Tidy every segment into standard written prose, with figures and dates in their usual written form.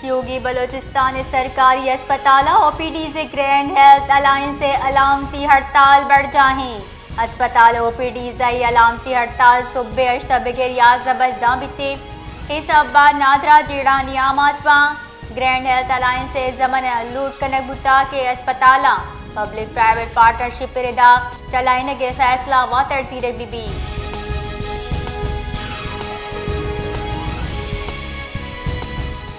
योगी बलोचिस्तान सरकारी अस्पताल OPD से ग्रैंड हेल्थ अलायंस से अलामती हड़ताल बढ़ जाएं। अस्पताल OPD जई अलामती हड़ताल सुबह सबके रियाज जबरदस्ता बिते इस अब्बा नादरा जेड़ा नियामाचवा ग्रैंड हेल्थ अलायंस से जमन लूट कनक बुता के अस्पताल पब्लिक प्राइवेट पार्टनरशिप रिदा चलाने के फैसला व तरजीर बीबी।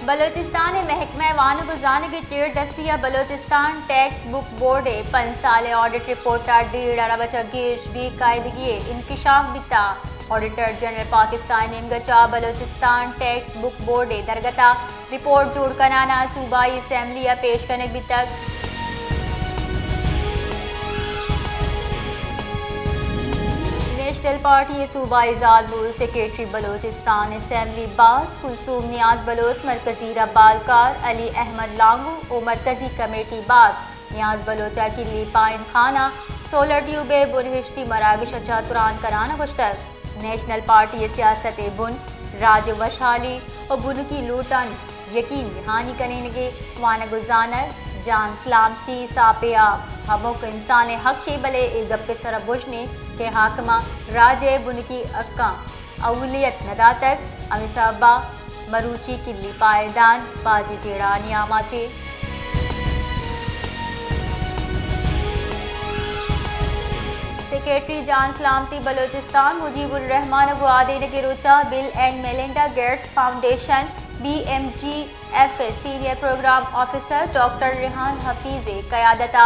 बलोचिस्तान महकमा वान गुजान के चेयर दस्तिया बलोचिस्तान टैक्स बुक बोर्ड 5 साल ऑडिट रिपोर्ट डेढ़ अरब चगेश भी कायदगी इंकशाफ बिता ऑडिटर जनरल पाकिस्तान निमगचा बलोचिस्तान टैक्स बुक बोर्ड दरगता रिपोर्ट जोड़ कनाना सूबाई असम्बली पेश करने भी तक नेशनल पार्टी सूबाई जालबुल सेक्रेटरी बलोचिस्तान असम्बली बास कुलसूम नियाज बलोच मरकजी रब्बालकार अली अहमद लांगू और मरकजी कमेटी बास नियाज बलोचा की लीपाइन खाना सोलर ट्यूबे बुनहिश्ती मरागिश अच्छा तुरान कराना गुश्तर नेशनल पार्टी सियासत बुन राज वशाली और बुन की लूटन यकीन दहानी करेंगे वान गुजानर जान सलामती सापिया हमुक इंसान हक के बले एक गप्पे सर बुझने के हाकमा राजे बुनकी अक्का अवलियत नदातक अमिसाबा मरूची किल्ली पायदान बाजी जेड़ा नियामाचे सेक्रेटरी जान सलामती बलोचिस्तान मुजीबुर रहमान गुआदेन के रुचा Bill and Melinda Gates Foundation BMGF senior programme officer doctor Rehan Hafeez क़यादता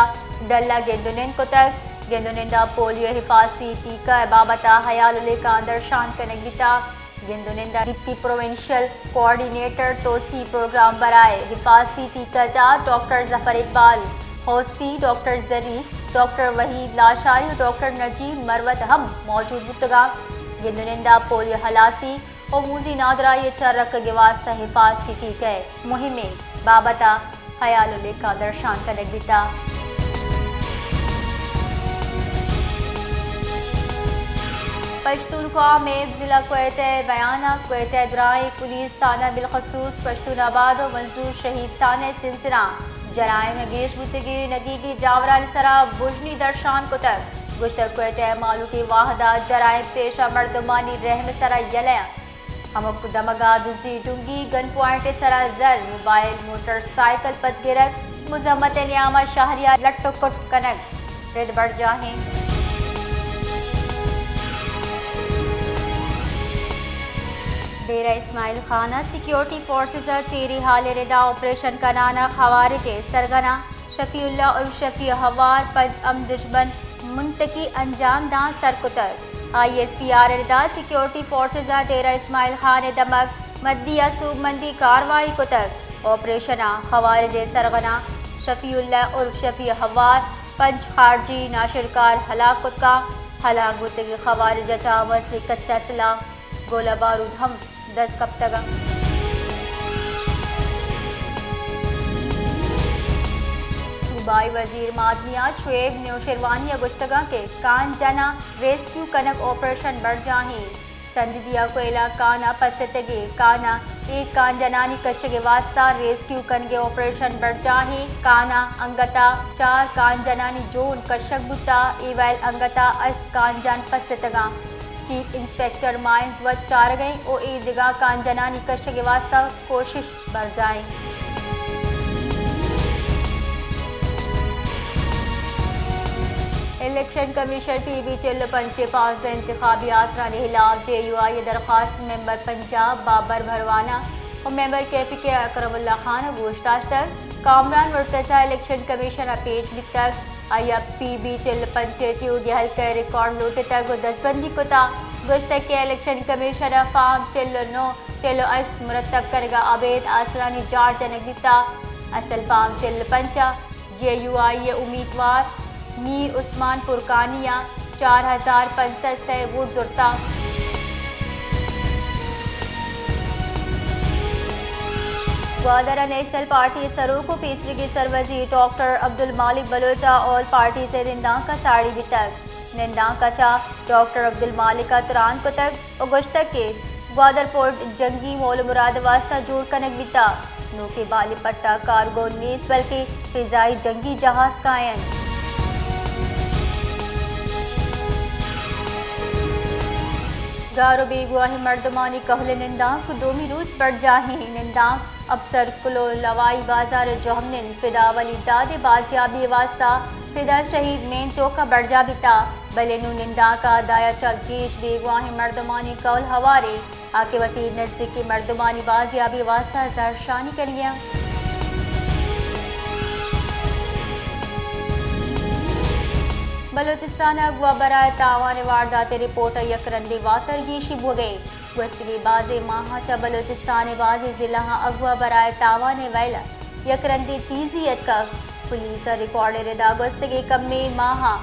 डल्ला गेंदुनिन को तक गेंदुनिंदा पोलियो हिफाजती टीका बाबता हयालुल का दर्शान कनगिता गेंदुनिंदा डिप्टी प्रोविंशियल कोऑर्डिनेटर तोसी प्रोग्राम बराए हिफाजती टीका जा डॉक्टर जफर इकबाल होस्ती डॉक्टर जरी डॉक्टर वहीद लाशारी डॉक्टर नजीब मरवत हम मौजूद बुतगा गेंदुनिंदा पोलियो हलासी और मूजी नादरा ये चरक के वास्ता हिफाजती टीका मुहिम बाबता हयालुल का दर्शान कनगिता पश्तूनख्वा में ज़िला क्वेत बयाना क्वेत द्राई पुलिस थाना बिलखसूस पश्तूनाबाद और मंजूर शहीद थाने सिलसिला जराइम गेश बुतगी नदी की जावरा सरा बुजनी दर्शान को तक गुश्तर क्वेत मालू की वाहदा जराइम पेशा मर्दमानी रहम सरा यलया हमक दमगा दुजी डूंगी गन पॉइंट सरा जल मोबाइल मोटरसाइकिल पचगिरत मुजम्मत नियामा शाहरिया लट्टो कुट कनक रिद बढ़ जाहें डेरा इस्माइल खाना सिक्योरिटी फोर्सेस तेरी हाल रिदा ऑपरेशन कनाना खवारिज सरगना शफीउल्ला और शफी हवार पंज अम दुश्मन मुंतकी अंजाम दां सरकुतर ISPR रिदा सिक्योरिटी फोर्सेस डेरा इस्माइल खान दमक मद्दिया सूबमंदी कार्रवाई को तक ऑपरेशन खवारिज सरगना शफीउल्ला और शफी हवार पंज खारजी नाशिरकार हलाकत का हलाक बुतगी खवारिज चावस कच्चा सिला गोला बारूद हम 10 कब तक सूबाई वजीर मादनियात शुएब न्योशरवानी गुश्तगा के कान जना रेस्क्यू कनक ऑपरेशन बढ़ जाही संजदिया कोयला काना पसतगे काना एक कान जनानी कश्य वास्ता रेस्क्यू कनगे ऑपरेशन बढ़ जाही काना अंगता 4 कान जनानी जोन कशक बुता इवैल अंगता अष्ट कान जान पसतगा चीफ इंस्पेक्टर माइंस व चार गई ओ ईदगा कान जनानी कश्य के वास्ता कोशिश बढ़ जाए इलेक्शन कमीशन PB चिल्ल पंचे 5 इंतखाबी आसरा के खिलाफ JUI दरख्वास्त मेंबर पंजाब बाबर भरवाना और मेंबर KPK अकरमुल्ला खान गोश्ताश तक कामरान मुर्तजा इलेक्शन कमीशन पेश भी तक PB चिल्ल पंचायत योगी हल्के रिकॉर्ड लूटे तक दसबंदी को था गुश्त के इलेक्शन कमीशन फार्म चिल्लो 9 चिल्लो अष्ट मुरतब करेगा अबेद आसरानी जार जनक दिता असल फार्म चिल्ल पंचा JUI उम्मीदवार मीर उस्मान पुरकानिया 4065 वोट जुड़ता ग्वादरा नेशनल पार्टी सरूको तीसरी की सरवजी डॉक्टर अब्दुल मालिक बलोचा और पार्टी से निंदा का साड़ी भी तक निंदा का चा डॉक्टर अब्दुल मालिक का तुरान को तक और गुश्तक के ग्वादर पोर्ट जंगी मोल मुराद वास्ता जोड़ कनक बिता نو کے بالی پٹا کارگو نیز بلکہ فضائی جنگی جہاز قائم۔ گارو بے گواہی مردمانی کہل نندام کو دومی روز بڑھ جاہیں نندام ابسر کلو لوائی بازار جوہمنن فدا ولی داد بازیابی واسطہ فدا شہید مین چوکا بڑھ جا بیتا بلینو نندا کا دایا چل جیش بے گواہی مردمانی کہل ہوارے آکے وطیر نزدیکی مردمانی بازیابی واسطہ زرشانی کر لیا۔ بلوچستان اغوا برائے تاوان واردات رپورٹ یک رندی واتر گیشی بو گئے گوستگی بازی ماہا چا بلوچستان بازی ضلع اغوا برائے تاوان ویلا یک رندی تیزیت کا پولیس ریکارڈ ردا گوستگی کمی ماہا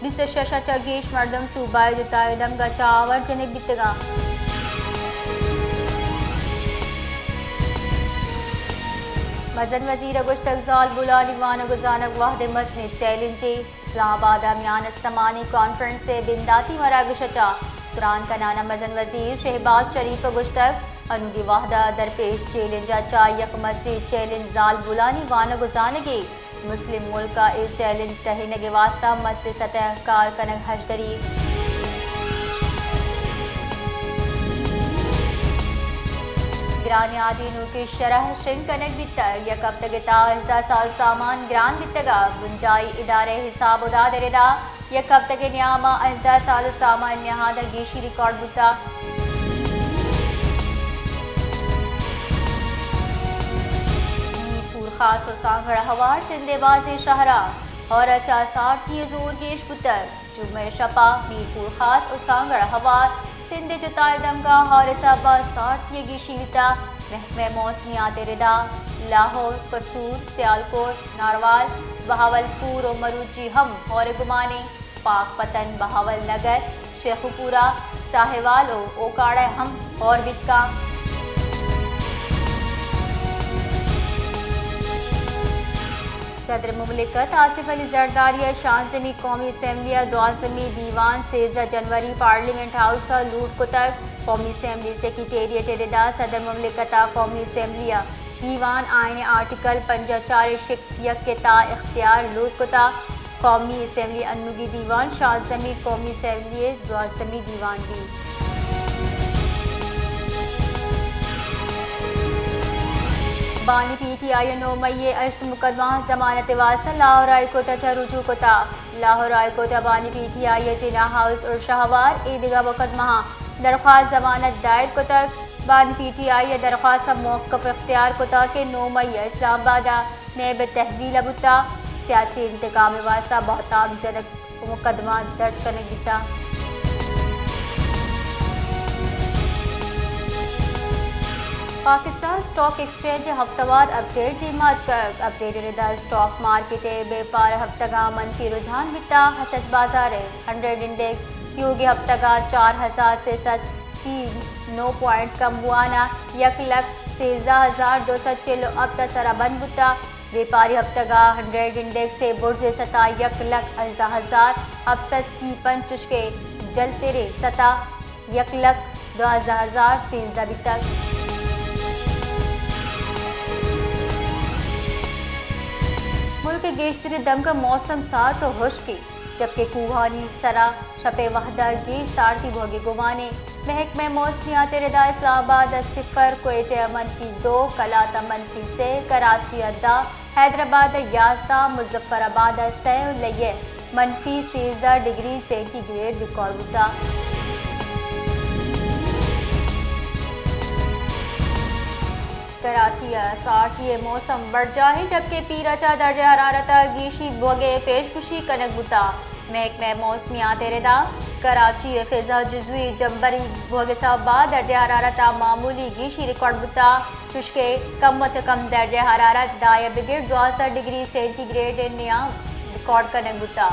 26 چا گیش مردم صوبہ جتائی دمگا چاور جنگ بیتگا۔ مزن وزیر گشتک زال بولانی وانا گزانک واحد مسند چیلنجی اسلام آباد میان استمانی کانفرنس سے بنداتی مراگشچا قرآن کا نانا مزن وزیر شہباز شریف گشتک انوگی واحدہ درپیش چیلنجا چا یک مسجد چیلنج زال بولانی وانا گزانگی مسلم ملک کا اے چیلنج تہینگی واسطہ مسجد سطح کار کنگ حجدری۔ گرانی آدینو کی شرح شن کنک بیتا یک ہفتگتا 1000 سال سامان گران بیتگا گنجائی ادارے حساب ادا دردا یک ہفتگے نیاما 1000 سال سامان نہادہ گیشی ریکارڈ بیتا۔ پور خاص و سانگڑ ہوار سندے بازی شہرہ اور اچھا 60 زور گیش پتر جمعہ شپا میرپور خاص و سانگڑ ہوار سندھ جتائی دمگاہ حارثہ با 60 گیشی بیتا محکمہ موسمیات ردا لاہور قصور سیالکوٹ ناروال بہاولپور و مروچی ہم اور گمانی پاک پتن بہاول نگر شیخوپورہ ساہیوال و اوکاڑہ ہم اور بتکا۔ صدر مملکت آصف علی زرداری 16ویں قومی اسمبلی 12ویں دیوان 13 جنوری پارلیمنٹ ہاؤس لوٹ کو تک قومی اسمبلی سیکریٹریٹ ردا صدر مملکت قومی اسمبلی دیوان آئین آرٹیکل 54 شکس یک کے تا اختیار لوٹ کو تا قومی اسمبلی انوگی دیوان 16ویں قومی اسمبلی 12ویں دیوان بھی۔ بانی پی ٹی آئی 9 مئی 8 مقدمہ ضمانت واسطہ لاہور ہائی کورٹ اچھا رجوع کو تا لاہور ہائی کورٹ بانی پی ٹی آئی جنا ہاؤس اور شہوار عیدگاہ مقدمہ درخواست ضمانت دائر کو تک بانی پی ٹی آئی درخواست موقف اختیار کو تا کہ 9 مئی اسلام آباد نیب تحویل ابتا سیاسی انتقام واسطہ بہتان جنک مقدمہ درج کرنے دیتا۔ پاکستان سٹاک ایکسچینج ہفتوار اپڈیٹ دیمات کا اپڈیٹ ردا سٹاک مارکیٹ بے پار ہفتگاہ منفی رجحان بیتا حسد بازار 100 انڈیکس کیوگی ہفتگاہ 4000 سے 9 پوائنٹ کم ہوانا 1,13,240 اب تسرا بند بتا بیپاری ہفتگاہ 100 انڈیکس سے برج سطح 1,11,000 اب 55 چشکے جلتے رے سطح 1,12,013 ابھی تک۔ ملک گیشتری دم کا موسم سات و خشکی جبکہ کوہانی سرا شپ وحدہ گیش سارتی بھوگی گمانے محکمہ موسمیات ردا اسلام آباد 0 کوئٹہ -2 کلاتا -3 کراچی 10 حیدرآباد 11 مظفر آباد لیے -13 ڈگری سینٹی گریڈ ریکارڈ ہوتا۔ کراچی 60 یہ موسم بڑھ جاہی جبکہ پیراچا درجہ حرارت گیشی بوگے پیشگوشی کنک بتا محکمہ موسمیات ردا کراچی فضا جزوی جمبری بوگے بعد درجہ حرارت معمولی گیشی ریکارڈ بتا چشکے کم و کم درجہ حرارت دائیں بگڑ 12 ڈگری سینٹی گریڈ نیا ریکارڈ کنک بتا۔